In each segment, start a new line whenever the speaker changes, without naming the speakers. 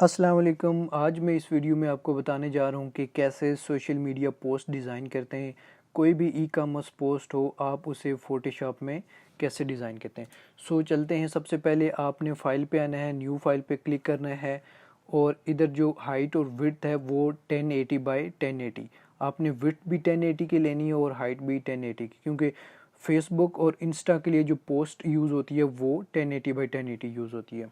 अस्सलाम वालेकुम। आज मैं इस वीडियो में आपको बताने जा रहा हूँ कि कैसे सोशल मीडिया पोस्ट डिज़ाइन करते हैं। कोई भी ई कॉमर्स पोस्ट हो, आप उसे फ़ोटोशॉप में कैसे डिज़ाइन करते हैं। चलते हैं। सबसे पहले आपने फ़ाइल पे आना है, न्यू फाइल पे क्लिक करना है और इधर जो हाइट और विड्थ है वो 1080 बाई 1080। आपने विड्थ भी 1080 की लेनी है और हाइट भी 1080 की, क्योंकि फेसबुक और इंस्टा के लिए जो पोस्ट यूज़ होती है वो 1080 बाई 1080 यूज़ होती है।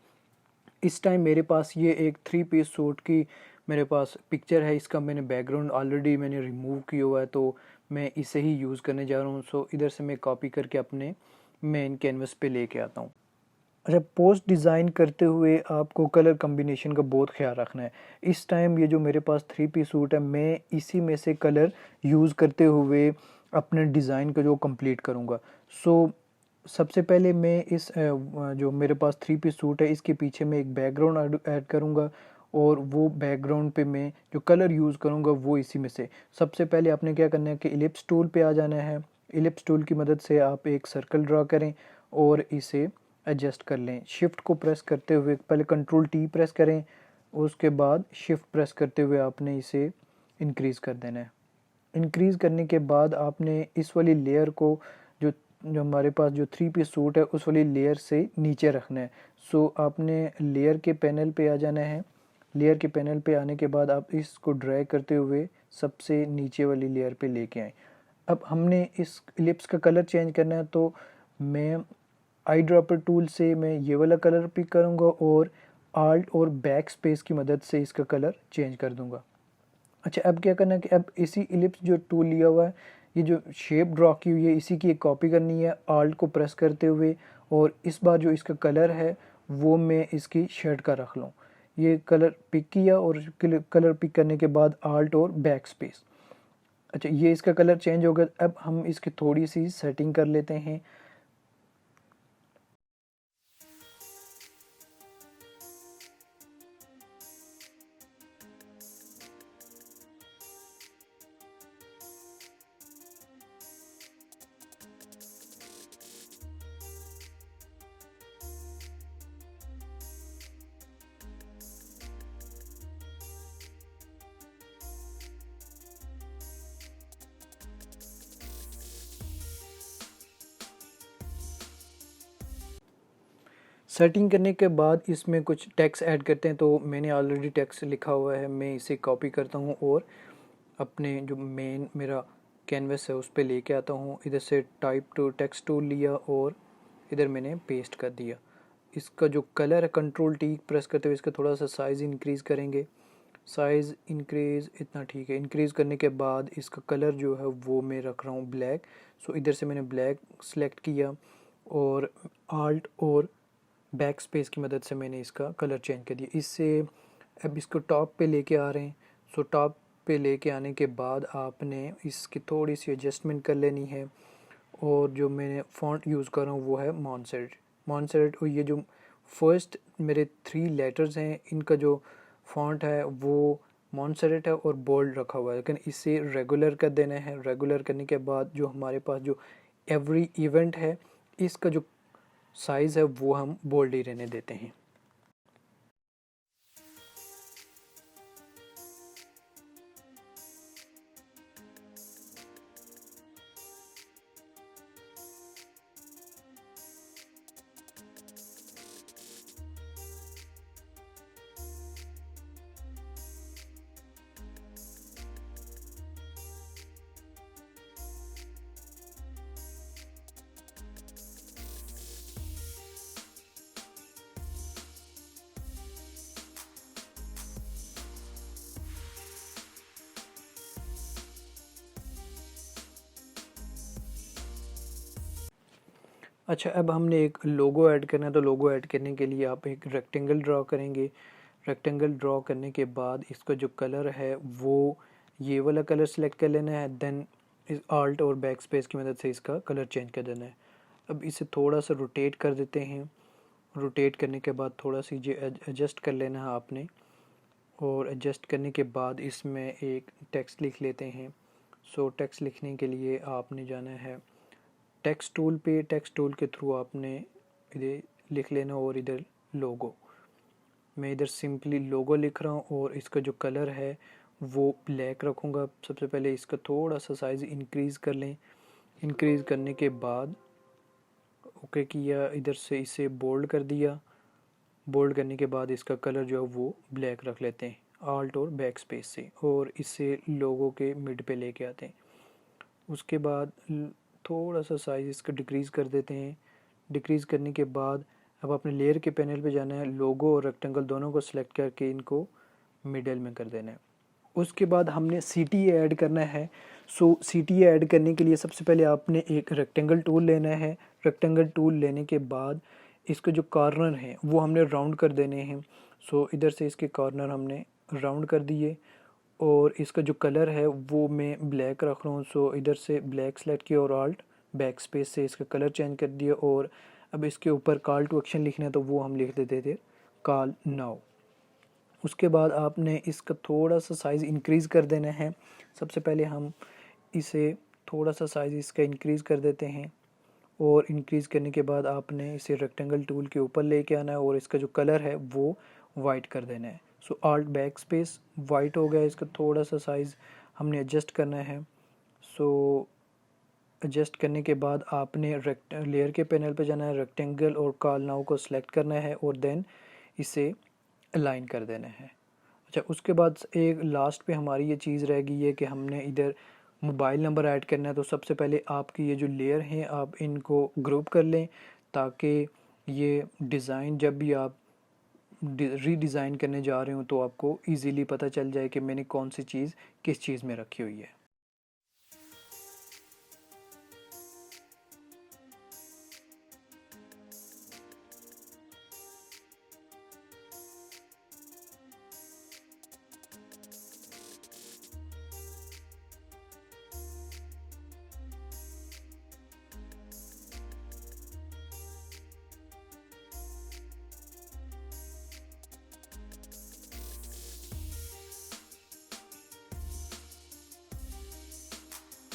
इस टाइम मेरे पास ये एक 3 पीस सूट की मेरे पास पिक्चर है। इसका मैंने बैकग्राउंड ऑलरेडी मैंने रिमूव किया हुआ है, तो मैं इसे ही यूज़ करने जा रहा हूँ। इधर से मैं कॉपी करके अपने मेन कैनवस पे लेके आता हूँ। अच्छा, पोस्ट डिज़ाइन करते हुए आपको कलर कम्बिनेशन का बहुत ख्याल रखना है। इस टाइम ये जो मेरे पास 3 पीस सूट है, मैं इसी में से कलर यूज़ करते हुए अपने डिज़ाइन को जो कंप्लीट करूँगा। सबसे पहले मैं जो मेरे पास 3 पीस सूट है, इसके पीछे मैं एक बैकग्राउंड ऐड करूँगा और वो बैकग्राउंड पे मैं जो कलर यूज़ करूँगा वो इसी में से। सबसे पहले आपने क्या करना है कि इलिप्स टूल पे आ जाना है। इलिप्स टूल की मदद से आप एक सर्कल ड्रा करें और इसे एडजस्ट कर लें। शिफ्ट को प्रेस करते हुए पहले कंट्रोल टी प्रेस करें, उसके बाद शिफ्ट प्रेस करते हुए आपने इसे इंक्रीज़ कर देना है। इंक्रीज़ करने के बाद आपने इस वाली लेयर को जो जो हमारे पास जो 3 पीस सूट है उस वाली लेयर से नीचे रखना है। आपने लेयर के पैनल पे आ जाना है। लेयर के पैनल पे आने के बाद आप इसको ड्रैग करते हुए सबसे नीचे वाली लेयर पे लेके आएँ। अब हमने इस इलिप्स का कलर चेंज करना है, तो मैं आई ड्रॉपर टूल से मैं ये वाला कलर पिक करूँगा और आल्ट और बैक स्पेस की मदद से इसका कलर चेंज कर दूँगा। अच्छा, अब क्या करना है कि अब इसी इलिप्स जो टूल लिया हुआ है, ये जो शेप ड्रॉ की हुई है, इसी की एक कॉपी करनी है आल्ट को प्रेस करते हुए, और इस बार जो इसका कलर है वो मैं इसकी शर्ट का रख लूँ। ये कलर पिक किया और कलर पिक करने के बाद आल्ट और बैक स्पेस। अच्छा, ये इसका कलर चेंज हो गया। अब हम इसकी थोड़ी सी सेटिंग कर लेते हैं। सेटिंग करने के बाद इसमें कुछ टेक्स्ट ऐड करते हैं। तो मैंने ऑलरेडी टेक्स्ट लिखा हुआ है, मैं इसे कॉपी करता हूँ और अपने जो मेन मेरा कैनवस है उस पर लेके आता हूँ। इधर से टाइप टू टेक्स्ट टूल लिया और इधर मैंने पेस्ट कर दिया। इसका जो कलर है कंट्रोल टी प्रेस करते हुए इसका थोड़ा सा साइज़ इंक्रीज़ करेंगे। साइज़ इंक्रीज़ इतना ठीक है। इंक्रीज़ करने के बाद इसका कलर जो है वो मैं रख रहा हूँ ब्लैक। इधर से मैंने ब्लैक सेलेक्ट किया और आल्ट और बैक स्पेस की मदद से मैंने इसका कलर चेंज कर दिया। इससे अब इसको टॉप पे लेके आ रहे हैं। टॉप पे लेके आने के बाद आपने इसकी थोड़ी सी एडजस्टमेंट कर लेनी है। और जो मैंने फ़ॉन्ट यूज़ कर रहा हूँ वो है मॉन्सेरेट। और ये जो फर्स्ट मेरे 3 लेटर्स हैं, इनका जो फ़ॉन्ट है वो मॉन्सेरेट है और बोल्ड रखा हुआ है, लेकिन इसे रेगुलर कर देना है। रेगुलर करने के बाद जो हमारे पास जो एवरी इवेंट है, इसका जो साइज़ है वो हम बोल्ड ही रहने देते हैं। अच्छा, अब हमने एक लोगो ऐड करना है। तो लोगो ऐड करने के लिए आप एक रेक्टेंगल ड्रॉ करेंगे। रेक्टेंगल ड्रॉ करने के बाद इसका जो कलर है वो ये वाला कलर सेलेक्ट कर लेना है। देन इस आल्ट और बैक स्पेस की मदद से इसका कलर चेंज कर देना है। अब इसे थोड़ा सा रोटेट कर देते हैं। रोटेट करने के बाद थोड़ा सी जो एडजस्ट कर लेना है आपने, और एडजस्ट करने के बाद इसमें एक टेक्स्ट लिख लेते हैं। टेक्स्ट लिखने के लिए आपने जाना है टेक्स्ट टूल पे। टेक्स्ट टूल के थ्रू आपने इधर लिख लेना और इधर लोगो। मैं इधर सिंपली लोगो लिख रहा हूँ और इसका जो कलर है वो ब्लैक रखूँगा। सबसे पहले इसका थोड़ा सा साइज़ इंक्रीज़ कर लें। इंक्रीज़ करने के बाद ओके किया, इधर से इसे बोल्ड कर दिया। बोल्ड करने के बाद इसका कलर जो है वो ब्लैक रख लेते हैं आल्ट और बैक स्पेस से, और इसे लोगो के मिड पे लेके आते हैं। उसके बाद थोड़ा सा साइज़ इसका डिक्रीज़ कर देते हैं। डिक्रीज़ करने के बाद अब अपने लेयर के पैनल पे जाना है, लोगो और रेक्टेंगल दोनों को सिलेक्ट करके इनको मिडल में कर देना है। उसके बाद हमने CTA ऐड करना है। सो CTA ऐड करने के लिए सबसे पहले आपने एक रेक्टेंगल टूल लेना है। रेक्टेंगल टूल लेने के बाद इसके जो कॉर्नर हैं वो हमने राउंड कर देने हैं। सो इधर से इसके कॉर्नर हमने राउंड कर दिए और इसका जो कलर है वो मैं ब्लैक रख रहा हूँ। सो इधर से ब्लैक सेलेक्ट किया और आल्ट बैक स्पेस से इसका कलर चेंज कर दिया, और अब इसके ऊपर कॉल टू एक्शन लिखना है तो वो हम लिख देते थे कॉल नाउ। उसके बाद आपने इसका थोड़ा सा साइज़ इंक्रीज़ कर देना है। सबसे पहले हम इसे थोड़ा सा साइज़ इसका इंक्रीज़ कर देते हैं, और इंक्रीज़ करने के बाद आपने इसे रेक्टेंगल टूल के ऊपर लेके आना है और इसका जो कलर है वो वाइट कर देना है। सो आल्ट बैक स्पेस, वाइट हो गया। इसका थोड़ा सा साइज़ हमने एडजस्ट करना है। सो एडजस्ट करने के बाद आपने लेयर के पैनल पे जाना है, रेक्टेंगल और कॉल नाउ को सिलेक्ट करना है और देन इसे अलाइन कर देना है। अच्छा, उसके बाद एक लास्ट पे हमारी ये चीज़ रह गई है कि हमने इधर मोबाइल नंबर ऐड करना है। तो सबसे पहले आपकी ये जो लेयर हैं आप इनको ग्रुप कर लें, ताकि ये डिज़ाइन जब भी आप रीडिज़ाइन करने जा रहे हो तो आपको इजीली पता चल जाए कि मैंने कौन सी चीज़ किस चीज़ में रखी हुई है।